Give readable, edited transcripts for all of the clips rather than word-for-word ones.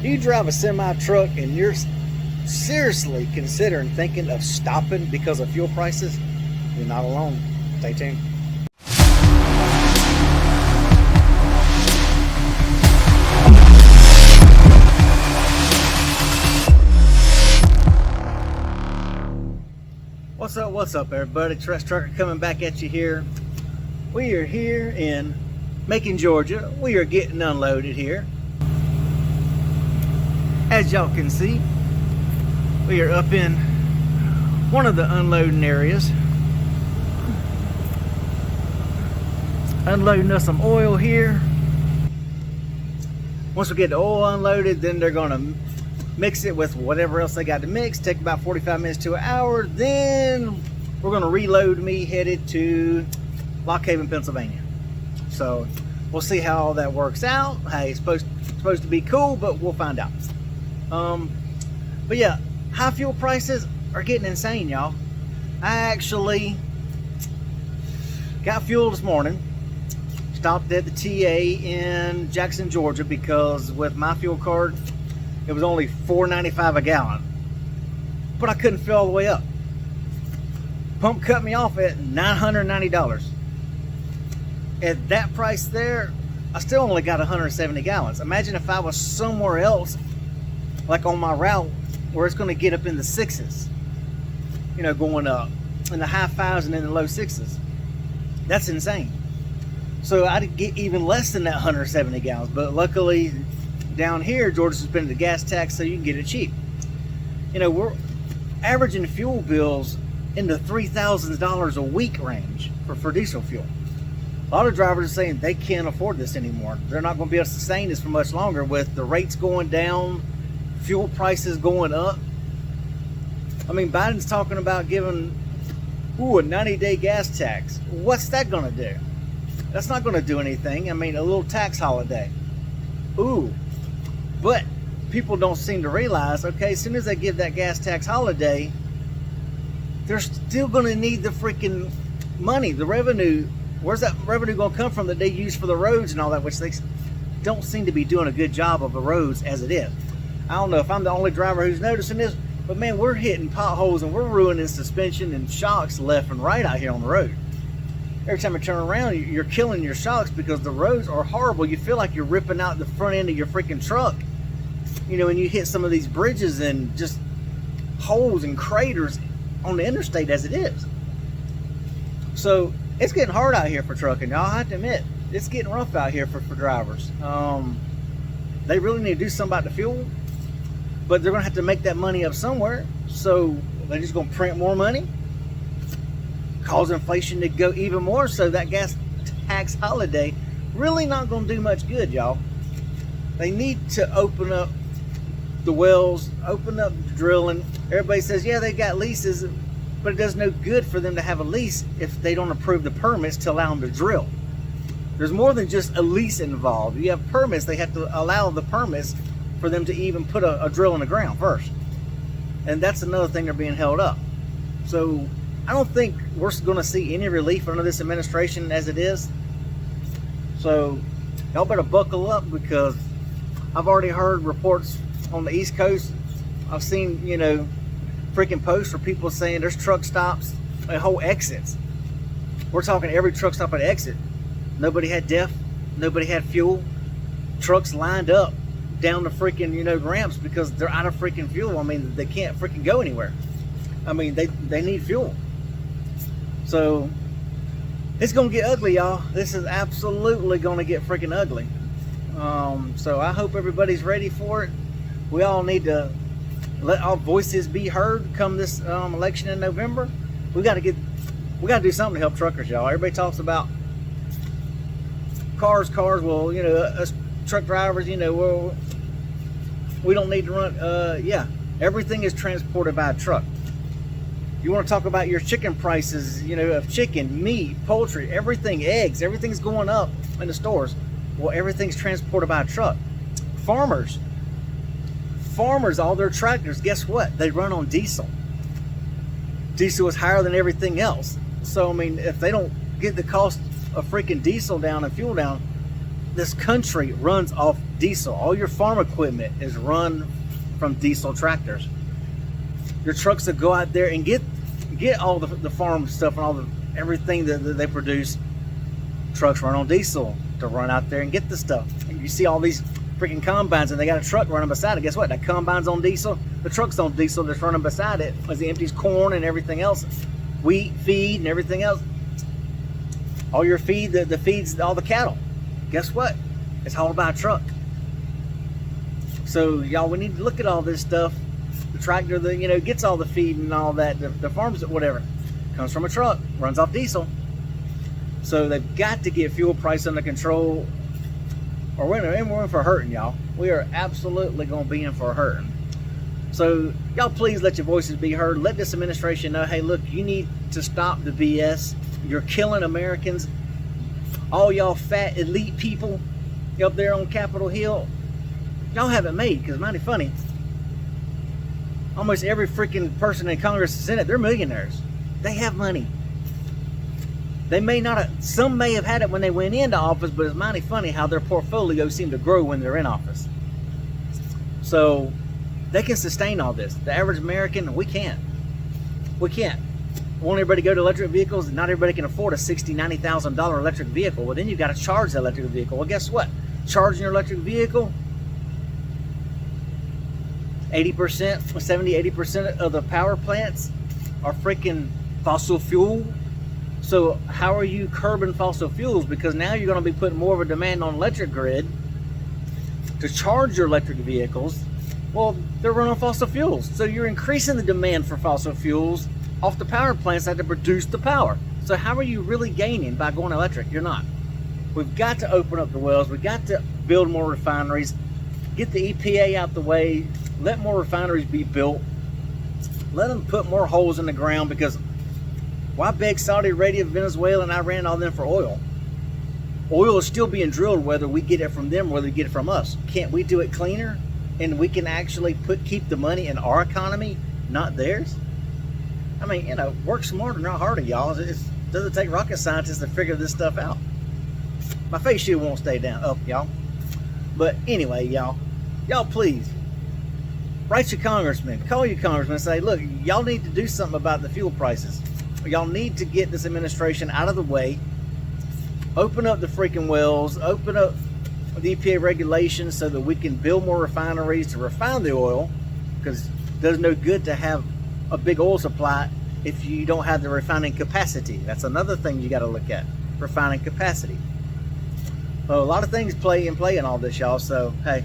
You drive a semi truck and you're seriously considering thinking of stopping because of fuel prices? You're not alone. Stay tuned. What's up everybody? Truss Trucker coming back at you here. We are here in Macon, Georgia. We are getting unloaded here. As y'all can see, we are up in one of the unloading areas. Unloading us some oil here. Once we get the oil unloaded, then they're gonna mix it with whatever else they got to mix. Take about 45 minutes to an hour. Then we're gonna reload me, headed to Lock Haven, Pennsylvania. So we'll see how all that works out. Hey, it's supposed to be cool, but we'll find out. But yeah, high fuel prices are getting insane, y'all. I actually got fuel this morning. Stopped at the TA in Jackson, Georgia, because with my fuel card, it was only $4.95 a gallon. But I couldn't fill all the way up. Pump cut me off at $990. At that price there, I still only got 170 gallons. Imagine if I was somewhere else, like on my route, where it's going to get up in the sixes. You know, going up in the high fives and in the low sixes. That's insane. So I'd get even less than that 170 gallons. But luckily, down here, Georgia suspended the gas tax so you can get it cheap. You know, we're averaging fuel bills in the $3,000 a week range for diesel fuel. A lot of drivers are saying they can't afford this anymore. They're not going to be able to sustain this for much longer with the rates going down, fuel prices going up. I mean, Biden's talking about giving a 90-day gas tax. What's that going to do? That's not going to do anything. I mean, a little tax holiday. But people don't seem to realize, okay, as soon as they give that gas tax holiday, they're still going to need the freaking money, the revenue. Where's that revenue going to come from that they use for the roads and all that, which they don't seem to be doing a good job of the roads as it is. I don't know if I'm the only driver who's noticing this, but man, we're hitting potholes and we're ruining suspension and shocks left and right out here on the road. Every time I turn around, you're killing your shocks because the roads are horrible. You feel like you're ripping out the front end of your freaking truck. You know, when you hit some of these bridges and just holes and craters on the interstate as it is. So it's getting hard out here for trucking, y'all. I have to admit, it's getting rough out here for drivers. They really need to do something about the fuel, but they're gonna have to make that money up somewhere. So they're just gonna print more money, cause inflation to go even more. So that gas tax holiday really not gonna do much good, y'all. They need to open up the wells, open up the drilling. Everybody says, yeah, they got leases, but it does no good for them to have a lease if they don't approve the permits to allow them to drill. There's more than just a lease involved. You have permits, they have to allow the permits for them to even put a drill in the ground first. And that's another thing they're being held up. So I don't think we're gonna see any relief under this administration as it is. So y'all better buckle up, because I've already heard reports on the East Coast. I've seen, you know, freaking posts where people saying there's truck stops and whole exits. We're talking every truck stop at exit. Nobody had DEF, nobody had fuel. Trucks lined up down the freaking, you know, ramps because they're out of freaking fuel. I mean, they can't freaking go anywhere. I mean, they need fuel. So it's gonna get ugly, y'all. This is absolutely gonna get freaking ugly. So I hope everybody's ready for it. We all need to let our voices be heard come this election in November. We got to do something to help truckers, y'all. Everybody talks about cars. Well, you know, us truck drivers, you know, well, we don't need to run. Yeah, everything is transported by a truck. You want to talk about your chicken prices, you know, of chicken, meat, poultry, everything, eggs, everything's going up in the stores. Well, everything's transported by a truck. Farmers, all their tractors, guess what? They run on diesel. Diesel is higher than everything else. So, I mean, if they don't get the cost of freaking diesel down and fuel down, this country runs off diesel. All your farm equipment is run from diesel tractors. Your trucks that go out there and get all the farm stuff and all the everything that they produce. Trucks run on diesel to run out there and get the stuff. And you see all these freaking combines and they got a truck running beside it. Guess what? That combine's on diesel. The truck's on diesel that's running beside it as it empties corn and everything else, wheat, feed, and everything else. All your feed that feeds all the cattle. Guess what? It's hauled by a truck. So y'all, we need to look at all this stuff. The tractor that gets all the feed and all that, the farms, whatever, comes from a truck, runs off diesel. So they've got to get fuel price under control, or we're in for hurting, y'all. We are absolutely going to be in for hurting. So y'all, please let your voices be heard. Let this administration know, hey, look, you need to stop the BS. You're killing Americans. All y'all fat elite people up there on Capitol Hill, y'all have it made, because mighty funny. Almost every freaking person in Congress and Senate, they're millionaires. They have money. They may not have, some may have had it when they went into office, but it's mighty funny how their portfolios seem to grow when they're in office. So they can sustain all this. The average American, we can't. We can't. Want everybody to go to electric vehicles? Not everybody can afford a $60,000, $90,000 electric vehicle. Well, then you've got to charge the electric vehicle. Well, guess what? Charging your electric vehicle, 80%, 70, 80% of the power plants are freaking fossil fuel. So how are you curbing fossil fuels? Because now you're going to be putting more of a demand on electric grid to charge your electric vehicles. Well, they're running on fossil fuels. So you're increasing the demand for fossil fuels off the power plants that have to produce the power. So how are you really gaining by going electric? You're not. We've got to open up the wells. We've got to build more refineries, get the EPA out the way, let more refineries be built, let them put more holes in the ground, because why beg Saudi Arabia, Venezuela, and Iran and all them for oil? Oil is still being drilled, whether we get it from them or whether we get it from us. Can't we do it cleaner? And we can actually keep the money in our economy, not theirs? I mean, work smarter, not harder, y'all. It doesn't take rocket scientists to figure this stuff out. My face shield won't stay down up, y'all. But anyway, y'all please write your congressman, call your congressman and say, look, y'all need to do something about the fuel prices. Y'all need to get this administration out of the way, open up the freaking wells, open up the EPA regulations so that we can build more refineries to refine the oil, because it does no good to have a big oil supply if you don't have the refining capacity. That's another thing you got to look at, refining capacity. Well, a lot of things play in all this, y'all. So hey,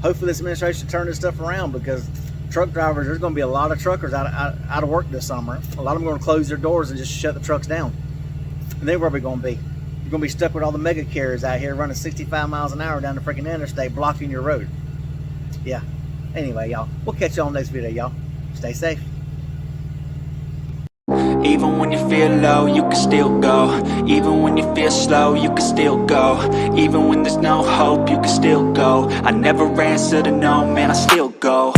hopefully this administration turn this stuff around, because truck drivers, there's going to be a lot of truckers out of work this summer. A lot of them are going to close their doors and just shut the trucks down. And then where are we going to be? You're going to be stuck with all the mega carriers out here running 65 miles an hour down the freaking interstate, blocking your road. Yeah. Anyway, y'all, we'll catch y'all on the next video, y'all. Stay safe. Even when you feel low, you can still go. Even when you feel slow, you can still go. Even when there's no hope, you can still go. I never answer to no, man, I still go.